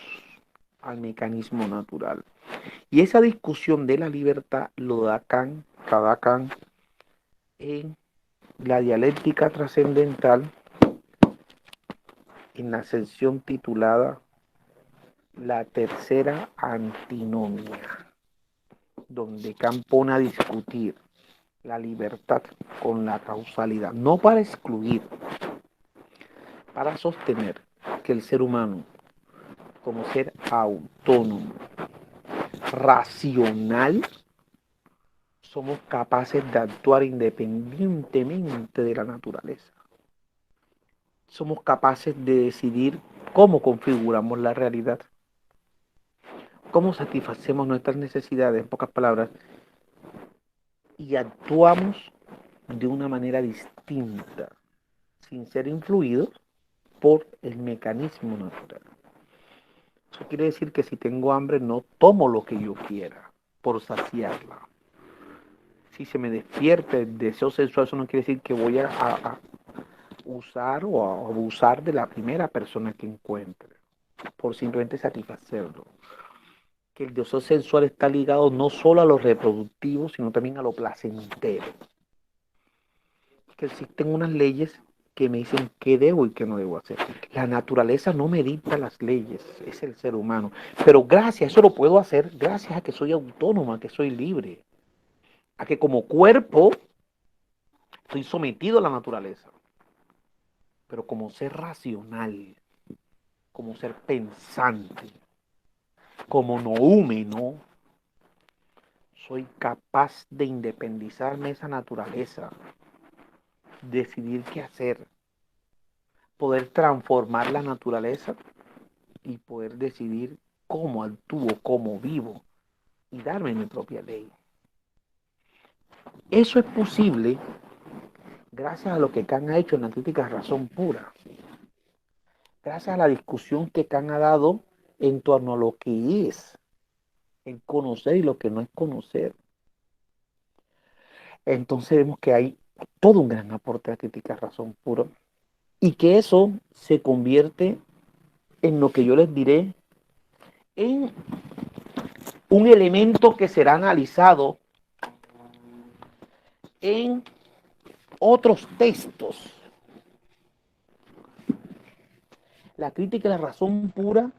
al mecanismo natural. Y esa discusión de la libertad lo da Kant, en la dialéctica trascendental, en la sección titulada La tercera antinomia, donde Kant pone a discutir la libertad con la causalidad, no para excluir, para sostener que el ser humano, como ser autónomo, racional, somos capaces de actuar independientemente de la naturaleza. Somos capaces de decidir cómo configuramos la realidad, cómo satisfacemos nuestras necesidades, en pocas palabras, y actuamos de una manera distinta, sin ser influidos por el mecanismo natural. Eso quiere decir que si tengo hambre no tomo lo que yo quiera por saciarla. Si se me despierta el deseo sexual, eso no quiere decir que voy a usar o a abusar de la primera persona que encuentre por simplemente satisfacerlo. Que el deseo sexual está ligado no solo a lo reproductivo, sino también a lo placentero. Que existen unas leyes que me dicen qué debo y qué no debo hacer. La naturaleza no me dicta las leyes, es el ser humano. Pero gracias, eso lo puedo hacer gracias a que soy autónoma, a que soy libre, a que como cuerpo estoy sometido a la naturaleza. Pero como ser racional, como ser pensante, como noúmeno, soy capaz de independizarme de esa naturaleza, decidir qué hacer, poder transformar la naturaleza y poder decidir cómo actúo, cómo vivo y darme mi propia ley. Eso es posible gracias a lo que Kant ha hecho en la crítica razón pura, gracias a la discusión que Kant ha dado en torno a lo que es el conocer y lo que no es conocer. Entonces vemos que hay todo un gran aporte a la crítica razón pura y que eso se convierte en lo que yo les diré en un elemento que será analizado en otros textos. La crítica de la razón pura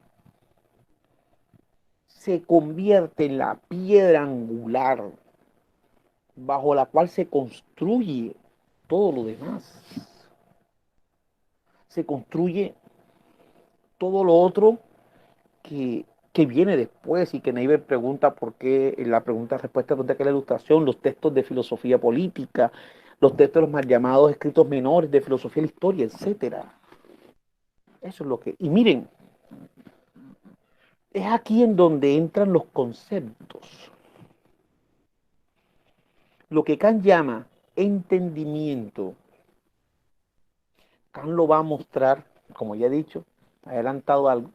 se convierte en la piedra angular bajo la cual se construye todo lo demás. Se construye todo lo otro que viene después y que Neiber pregunta por qué, la pregunta-respuesta de la ilustración, los textos de filosofía política, los textos de los mal llamados escritos menores de filosofía de la historia, etcétera. Eso es lo que... Y miren, es aquí en donde entran los conceptos. Lo que Kant llama entendimiento, Kant lo va a mostrar, como ya he dicho, adelantado algo,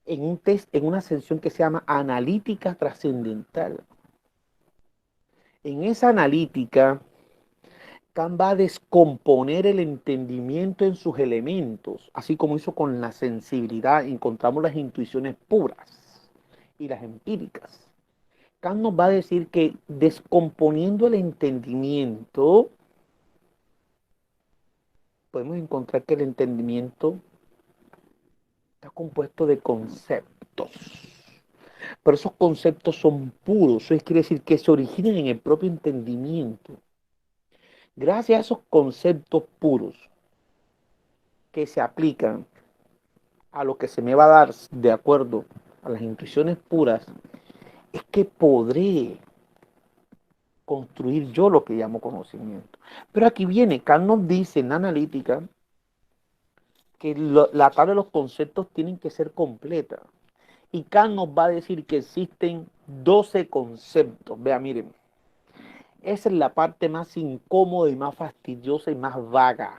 en una sección que se llama analítica trascendental. En esa analítica, Kant va a descomponer el entendimiento en sus elementos, así como hizo con la sensibilidad. Encontramos las intuiciones puras y las empíricas. Kant nos va a decir que descomponiendo el entendimiento, podemos encontrar que el entendimiento está compuesto de conceptos. Pero esos conceptos son puros, eso quiere decir que se originan en el propio entendimiento. Gracias a esos conceptos puros que se aplican a lo que se me va a dar de acuerdo a las intuiciones puras, es que podré construir yo lo que llamo conocimiento. Pero aquí viene, Kant nos dice en la analítica que la tabla de los conceptos tienen que ser completa. Y Kant nos va a decir que existen 12 conceptos. Vea, miren, esa es la parte más incómoda y más fastidiosa y más vaga.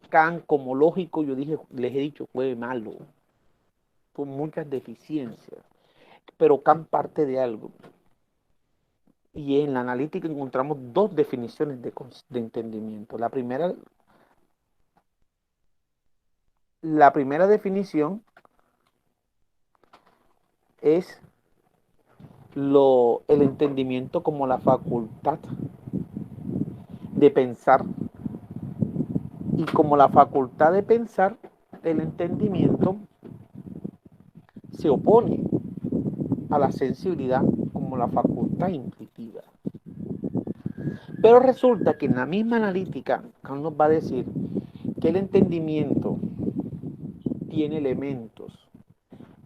Kant, como lógico, yo dije, les he dicho, fue malo, con muchas deficiencias. Pero Kant parte de algo. Y en la analítica encontramos dos definiciones de entendimiento. La primera definición es el entendimiento como la facultad de pensar. Y como la facultad de pensar, el entendimiento se opone a la sensibilidad como la facultad intuitiva. Pero resulta que en la misma analítica, Kant nos va a decir que el entendimiento tiene elementos.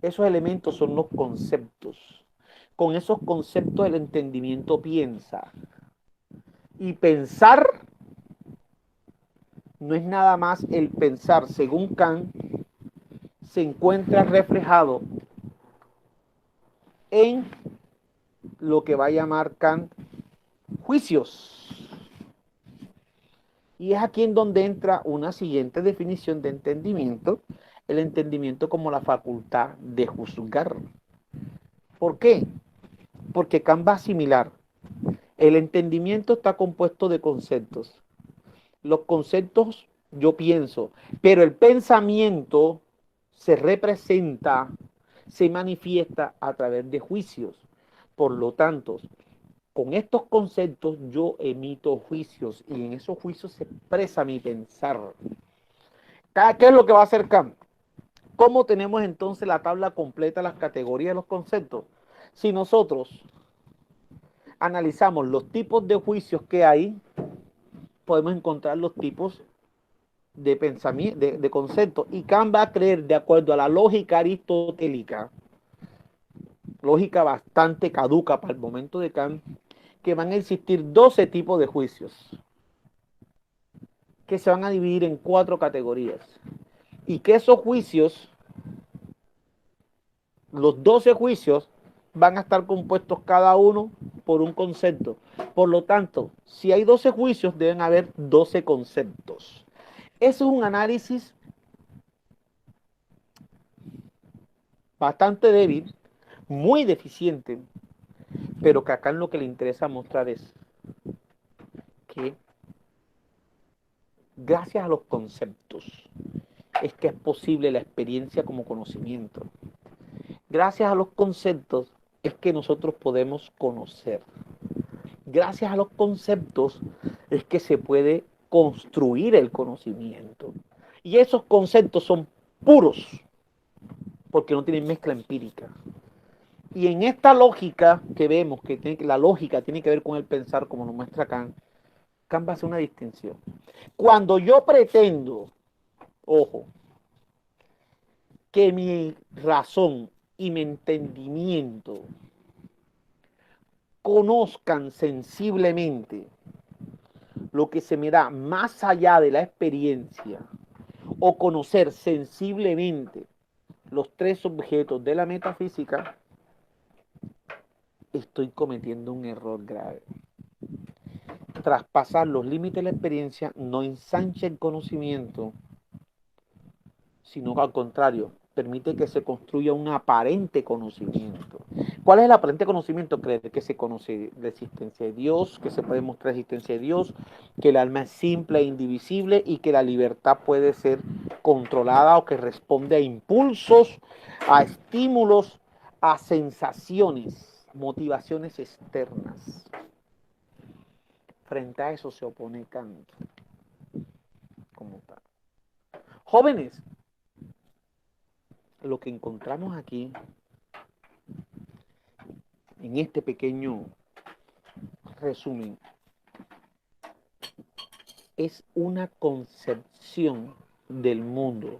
Esos elementos son los conceptos. Con esos conceptos el entendimiento piensa. Y pensar no es nada más el pensar, según Kant, se encuentra reflejado en lo que va a llamar Kant juicios. Y es aquí en donde entra una siguiente definición de entendimiento, el entendimiento como la facultad de juzgar. ¿Por qué? Porque Kant va a asimilar. El entendimiento está compuesto de conceptos. Los conceptos yo pienso, pero el pensamiento se representa, se manifiesta a través de juicios. Por lo tanto, con estos conceptos yo emito juicios y en esos juicios se expresa mi pensar. ¿Qué es lo que va a hacer Kant? ¿Cómo tenemos entonces la tabla completa de las categorías de los conceptos? Si nosotros analizamos los tipos de juicios que hay, podemos encontrar los tipos de pensamiento, de conceptos. Y Kant va a creer, de acuerdo a la lógica aristotélica, lógica bastante caduca para el momento de Kant, que van a existir 12 tipos de juicios, que se van a dividir en 4 categorías. Y que esos juicios, los 12 juicios, van a estar compuestos cada uno por un concepto. Por lo tanto, si hay 12 juicios, deben haber 12 conceptos. Eso es un análisis bastante débil, muy deficiente, pero que acá en lo que le interesa mostrar es que gracias a los conceptos es que es posible la experiencia como conocimiento. Gracias a los conceptos es que nosotros podemos conocer. Gracias a los conceptos es que se puede construir el conocimiento. Y esos conceptos son puros, porque no tienen mezcla empírica. Y en esta lógica que vemos, la lógica tiene que ver con el pensar, como nos muestra Kant, Kant va a hacer una distinción. Cuando yo pretendo, ojo, que mi razón y mi entendimiento conozcan sensiblemente lo que se me da más allá de la experiencia o conocer sensiblemente los tres objetos de la metafísica, estoy cometiendo un error grave. Traspasar los límites de la experiencia no ensancha el conocimiento, sino al contrario, permite que se construya un aparente conocimiento. ¿Cuál es el aparente conocimiento? Creer que se conoce la existencia de Dios, que se puede mostrar la existencia de Dios, que el alma es simple e indivisible y que la libertad puede ser controlada o que responde a impulsos, a estímulos, a sensaciones, motivaciones externas. Frente a eso se opone Kant como tal. Jóvenes, lo que encontramos aquí en este pequeño resumen, es una concepción del mundo,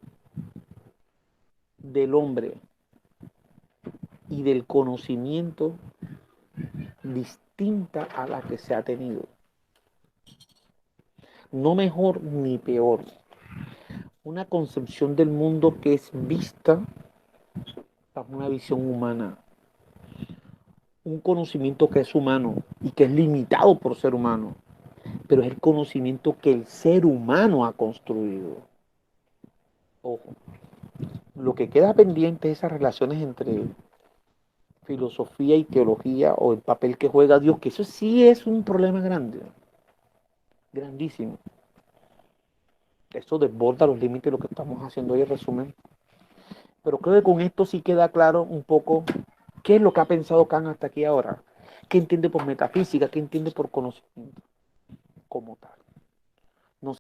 del hombre y del conocimiento distinta a la que se ha tenido. No mejor ni peor. Una concepción del mundo que es vista bajo una visión humana. Un conocimiento que es humano y que es limitado por ser humano, pero es el conocimiento que el ser humano ha construido. Ojo, lo que queda pendiente es esas relaciones entre filosofía y teología o el papel que juega Dios, que eso sí es un problema grande, grandísimo. Eso desborda los límites de lo que estamos haciendo hoy en resumen. Pero creo que con esto sí queda claro un poco qué es lo que ha pensado Kant hasta aquí ahora. ¿Qué entiende por metafísica? ¿Qué entiende por conocimiento como tal? No